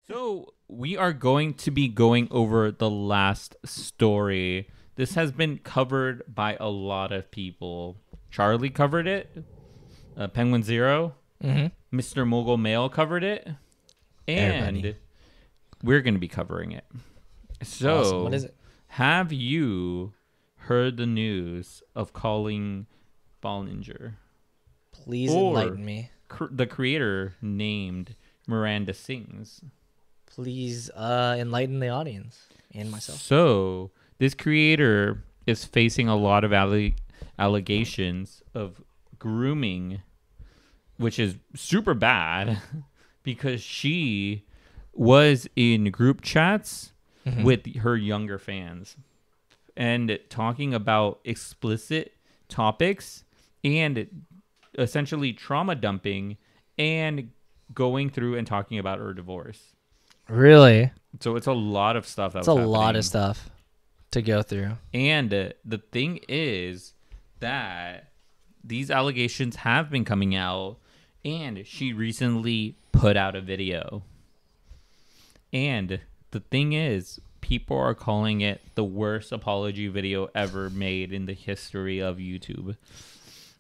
So we are going to be going over the last story. This has been covered by a lot of people. Charlie covered it. Penguin Zero. Mr. Mogul Mail covered it. And Everybody. we're going to be covering it. So, Awesome. What is it? have you heard the news of calling Bollinger? Please Or- enlighten me. The creator named Miranda Sings. Please enlighten the audience and myself. So, this creator is facing a lot of allegations of grooming, which is super bad because she was in group chats with her younger fans and talking about explicit topics and essentially trauma dumping and going through and talking about her divorce. Really? So it's a lot of stuff. That's a lot of stuff to go through. And the thing is that these allegations have been coming out, and she recently put out a video. And the thing is, people are calling it the worst apology video ever made in the history of YouTube.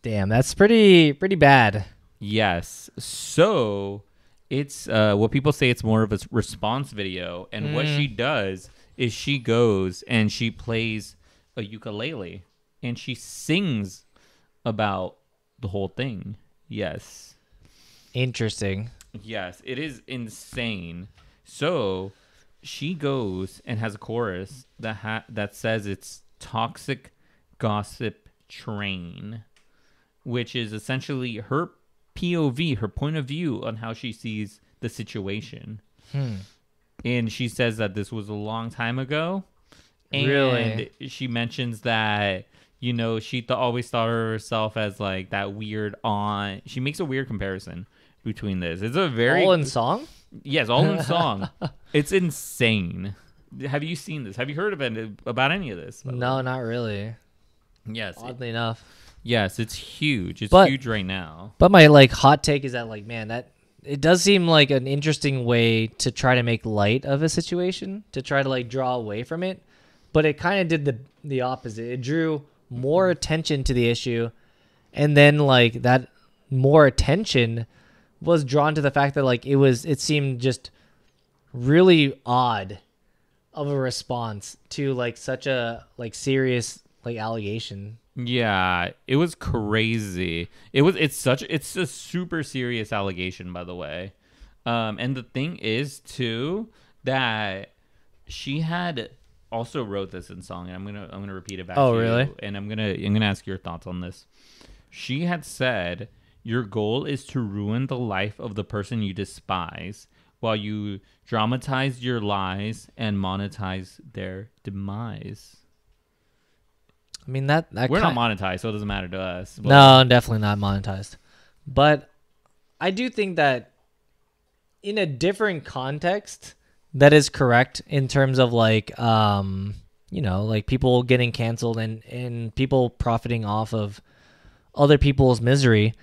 Damn, that's pretty bad. Yes. So it's what people say it's more of a response video. And what she does is she goes and she plays a ukulele and she sings about the whole thing. Yes. Interesting. Yes. It is insane. So she goes and has a chorus that says it's toxic gossip train, which is essentially her POV, her point of view on how she sees the situation. And she says that this was a long time ago. And Really? she mentions that, you know, she always thought of herself as like that weird aunt. She makes a weird comparison between this. It's a very... All in song? Yes, all in song. It's insane. Have you seen this? Have you heard about any of this? by the No, not really. way? Yes. Oddly enough. Yes, it's huge. It's But- huge right now. But my hot take is that man, that it does seem like an interesting way to try to make light of a situation, to try to draw away from it. But it kind of did the opposite. It drew more attention to the issue, and then that more attention was drawn to the fact that it seemed just really odd of a response to such a serious allegation. Yeah, it was crazy. It's a super serious allegation, by the way. And the thing is too that she had also wrote this in song, and I'm gonna repeat it back. Oh, to really? You, and I'm gonna ask your thoughts on this. She had said, "Your goal is to ruin the life of the person you despise, while you dramatize your lies and monetize their demise." I mean that We're not monetized, so it doesn't matter to us. but- No, definitely not monetized. But I do think that in a different context, that is correct in terms of people getting canceled and people profiting off of other people's misery.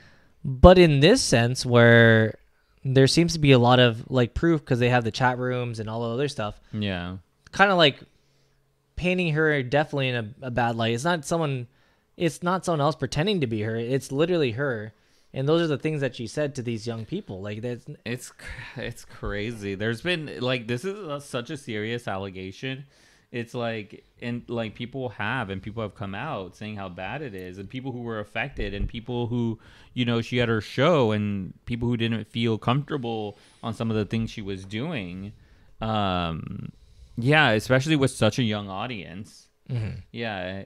But in this sense, where there seems to be a lot of proof because they have the chat rooms and all the other stuff, Yeah. kind of painting her definitely in a bad light. It's not someone else pretending to be her. It's literally her. And those are the things that she said to these young people. It's crazy. There's been this is such a serious allegation. It's people have come out saying how bad it is, and people who were affected, and people who, she had her show, and people who didn't feel comfortable on some of the things she was doing. Yeah, especially with such a young audience. Yeah,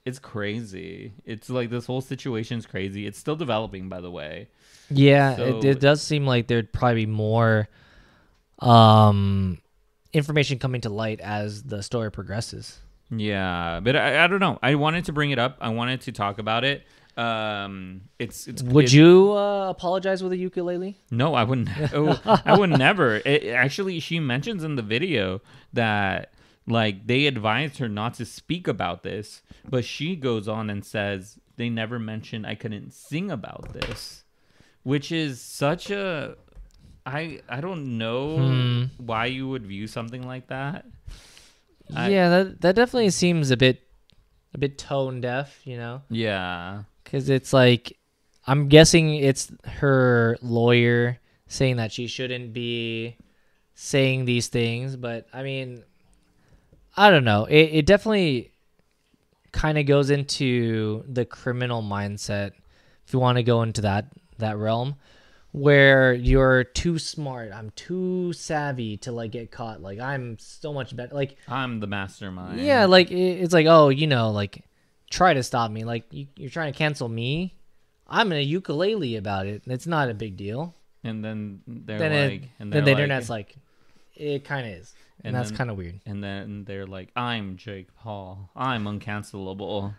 it's crazy. It's this whole situation's crazy. It's still developing, by the way. Yeah, So- it does seem like there'd probably be more information coming to light as the story progresses. Yeah, but I don't know. I wanted to bring it up. I wanted to talk about it. Would you apologize with a ukulele? No, I wouldn't. I would never. Actually, she mentions in the video that they advised her not to speak about this, but she goes on and says they never mentioned I couldn't sing about this, which is such a I don't know why you would view something like that. Yeah, that definitely seems a bit tone deaf, you know? Yeah. Because it's like, I'm guessing it's her lawyer saying that she shouldn't be saying these things, but I mean, I don't know. It definitely kind of goes into the criminal mindset, if you want to go into that realm, where you're too smart. I'm too savvy to like get caught. Like I'm so much better. Like I'm the mastermind. yeah, like it's like, oh, you know, like try to stop me. Like you're trying to cancel me. I'm in a ukulele about it. It's not a big deal. And then they're Then the internet's like, it kind of is. And that's kind of weird. And then they're like, I'm Jake Paul. I'm uncancelable.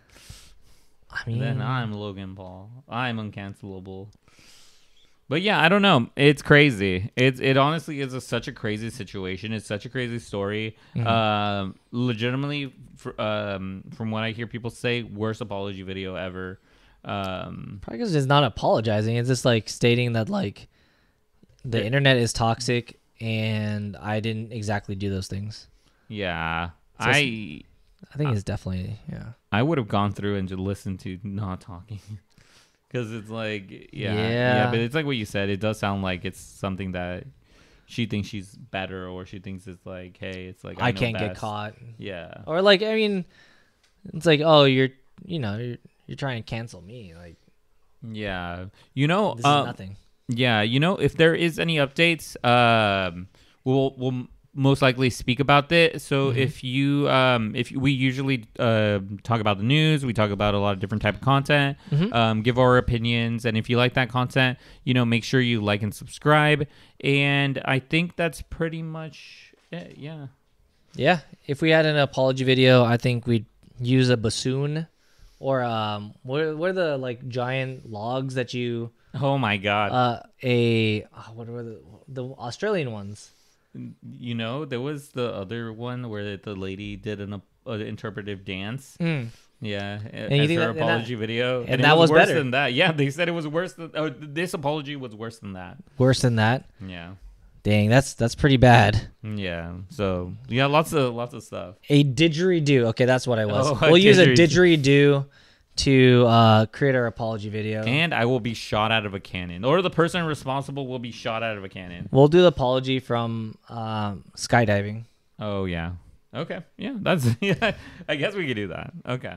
I mean, And then I'm Logan Paul. I'm uncancelable. But yeah, I don't know. It's crazy. It honestly is such a crazy situation. It's such a crazy story. Legitimately, from what I hear people say, worst apology video ever. probably because it's not apologizing. It's just like stating that like the internet is toxic and I didn't exactly do those things. Yeah. So I think it's definitely, yeah. I would have gone through and just listened to not talking. Because it's like, yeah, but it's like what you said. It does sound like it's something that she thinks she's better, or she thinks it's like, hey, it's like I know can't best. get caught. Yeah. Or like, I mean, it's like, oh, you're trying to cancel me. Like, Yeah. You know, this is nothing. Yeah, you know, if there is any updates, we'll most likely speak about this. So if we usually talk about the news, we talk about a lot of different type of content, give our opinions, and if you like that content, you know, make sure you like and subscribe. And I think that's pretty much it. Yeah. Yeah, if we had an apology video, I think we'd use a bassoon, or what are the like giant logs that you? Oh my God. What were the Australian ones? You know, there was the other one where the lady did an interpretive dance. Yeah, and you as think her that, apology video, and it that was worse better than that. Yeah, they said it was worse than. Oh, this apology was worse than that. Worse than that? Yeah. Dang, that's pretty bad. Yeah. So yeah, lots of stuff. A didgeridoo. Okay, that's what I was. Oh, we'll use a didgeridoo to create our apology video. And I will be shot out of a cannon, or the person responsible will be shot out of a cannon. We'll do the apology from skydiving. Oh yeah. Okay. Yeah. That's. Yeah. I guess we could do that. Okay.